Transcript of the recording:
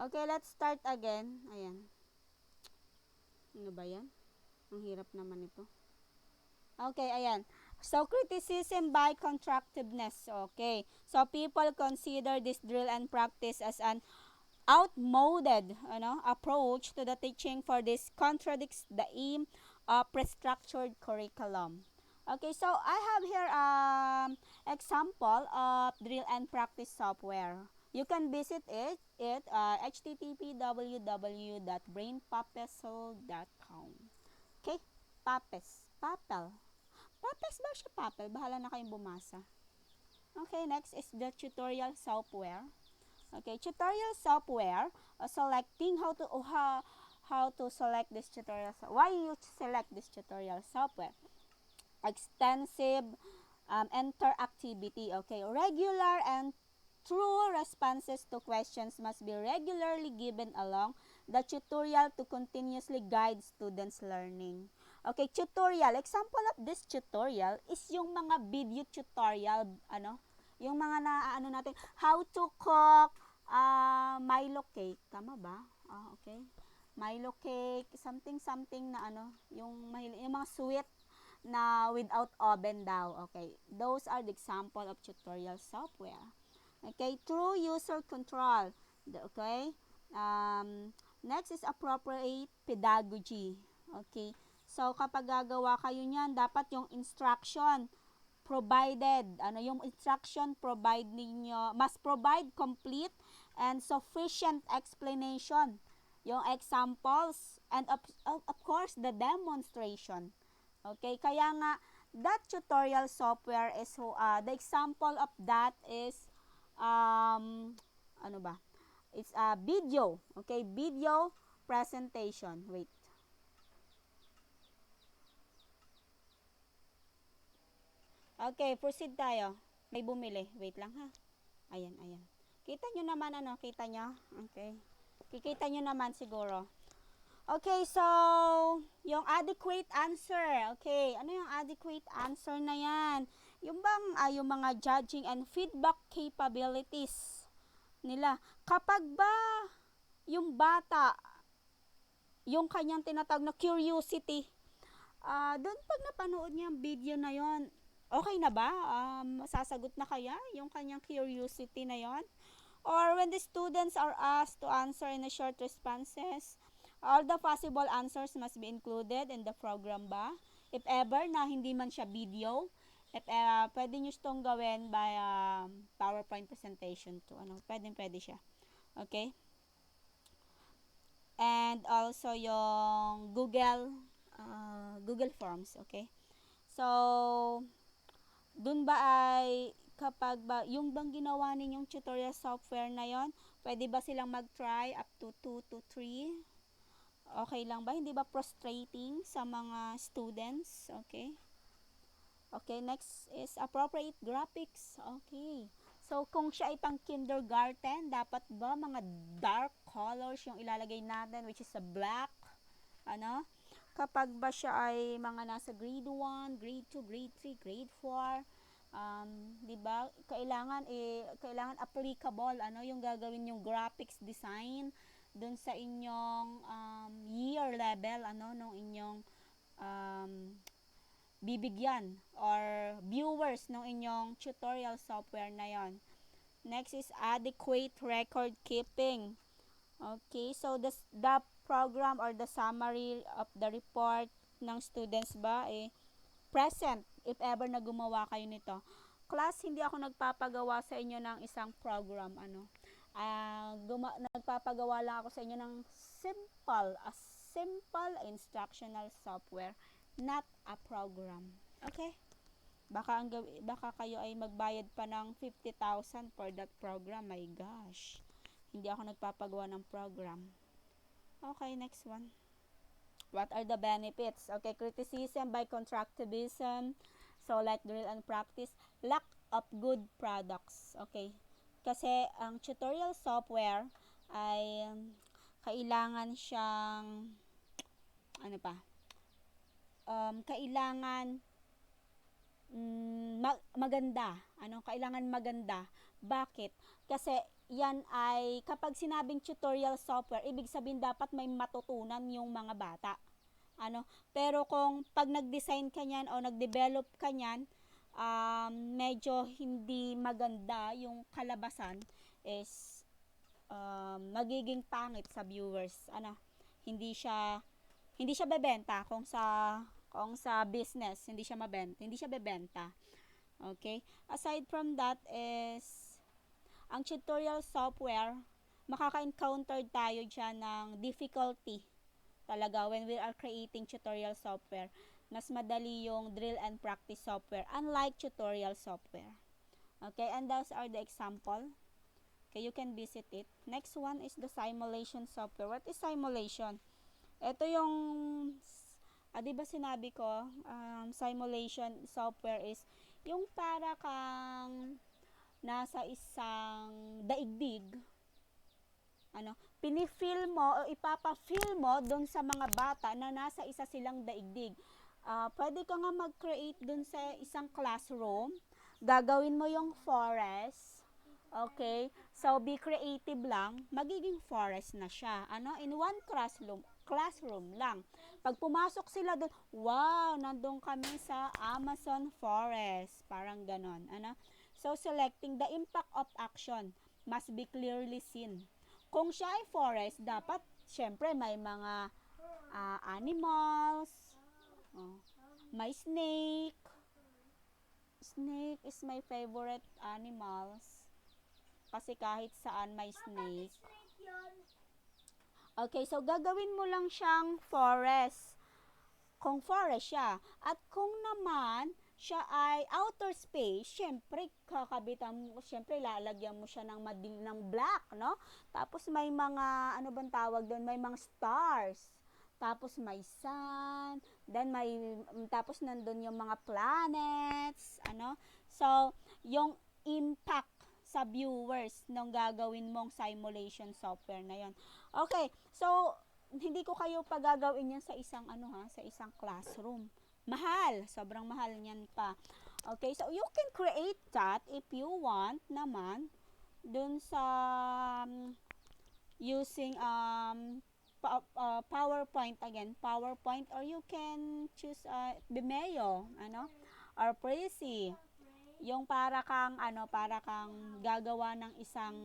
Okay, let's start again. Ayan. Ano ba yan? Ang hirap naman ito. Okay, ayan. So, criticism by constructiveness. Okay. So, people consider this drill and practice as an outmoded approach to the teaching, for this contradicts the aim of pre-structured curriculum. Okay, so I have here example of drill and practice software. You can visit it http www.brainpapesol.com. Okay, papel. Papes ba siya papel? Bahala na kayong bumasa. Okay, next is the tutorial software. Okay, tutorial software, selecting how to select this tutorial. Why you select this tutorial software? Extensive interactivity. Okay, regular and true responses to questions must be regularly given along the tutorial to continuously guide students' learning. Okay, tutorial. Example of this tutorial is yung mga video tutorial, yung mga natin, how to cook Milo cake. Tama ba? Okay. Milo cake, something na yung mga sweet na without oven daw. Okay. Those are the example of tutorial software. Okay. True user control. Okay. Next is appropriate pedagogy. Okay. So, kapag gagawa kayo niyan, dapat yung instruction provided, yung instruction provide ninyo, must provide complete and sufficient explanation, yung examples, and of course, the demonstration. Okay, kaya nga, that tutorial software is, the example of that is, ano ba? It's a video, okay, video presentation. Wait. Okay, proceed tayo. May bumili. Wait lang ha. Ayan. Kita nyo naman kita nyo? Okay. Kikita nyo naman siguro. Okay, so, yung adequate answer. Okay, ano yung adequate answer na yan? Yung bang, yung mga judging and feedback capabilities nila. Kapag ba yung bata, yung kanyang tinatawag na curiosity, doon pag napanood niya yung video na yon, okay na ba? Sasagot na kaya yung kanyang curiosity na yon? Or when the students are asked to answer in a short responses, all the possible answers must be included in the program ba? If ever na hindi man siya video, if pwede nyo itong gawin by PowerPoint presentation to. Pwede siya. Okay? And also yung Google Forms. Okay? So, dun ba ay kapag ba yung bang ginawa ninyong tutorial software na yon, pwede ba silang mag-try up to 2 to 3? Okay lang ba? Hindi ba frustrating sa mga students? Okay. Okay, next is appropriate graphics. Okay. So, kung siya ay pang kindergarten, dapat ba mga dark colors yung ilalagay natin, which is a black, kapag ba siya ay mga nasa grade 1, grade 2, grade 3, grade 4, 'di ba? Kailangan applicable yung gagawin yung graphics design doon sa inyong year level nung inyong bibigyan or viewers ng inyong tutorial software na 'yon. Next is adequate record keeping. Okay, so the program or the summary of the report ng students ba present if ever na gumawa kayo nito. Class, hindi ako nagpapagawa sa inyo ng isang program nagpapagawa lang ako sa inyo ng simple instructional software, not a program. Okay? Baka kayo ay magbayad pa ng 50,000 for that program. My gosh. Hindi ako nagpapagawa ng program. Okay, next one. What are the benefits? Okay, criticism by constructivism. So, like drill and practice. Lack of good products. Okay. Kasi, ang tutorial software ay kailangan siyang kailangan maganda. Kailangan maganda. Bakit? Kasi yan ay kapag sinabing tutorial software, ibig sabihin dapat may matutunan yung mga bata. Pero kung pag nag-design ka niyan o nag-develop ka niyan, medyo hindi maganda yung kalabasan is magiging pangit sa viewers. Hindi siya bebenta kung sa business, hindi siya bebenta. Okay? Aside from that is ang tutorial software, makaka-encounter tayo dyan ng difficulty talaga when we are creating tutorial software. Mas madali yung drill and practice software unlike tutorial software. Okay, and those are the example. Okay, you can visit it. Next one is the simulation software. What is simulation? Ito yung, di ba sinabi ko, simulation software is yung para kang nasa isang daigdig, pinifeel mo o ipapa-feel mo dun sa mga bata na nasa isa silang daigdig. Pwede ka nga mag-create dun sa isang classroom, gagawin mo yung forest, okay? So, be creative lang, magiging forest na siya. In one classroom lang. Pag pumasok sila dun, wow, nandun kami sa Amazon forest. Parang ganon. So, selecting the impact of action must be clearly seen. Kung siya ay forest, dapat, syempre, may mga animals, may snake. Snake is my favorite animals. Kasi kahit saan may snake. Okay, so gagawin mo lang siyang forest. Kung forest siya. At kung naman, siya ay outer space, syempre, lalagyan mo siya ng black, no? Tapos may mga, bang tawag doon? May mga stars. Tapos may sun. Then tapos nandun yung mga planets, So, yung impact sa viewers nung gagawin mong simulation software na yon. Okay, so, hindi ko kayo pagagawin yan sa isang sa isang classroom. Mahal, sobrang mahal niyan pa. Okay, so you can create that if you want naman dun sa using PowerPoint again, PowerPoint, or you can choose Vimeo, or Prezi. Yung para kang gagawa ng isang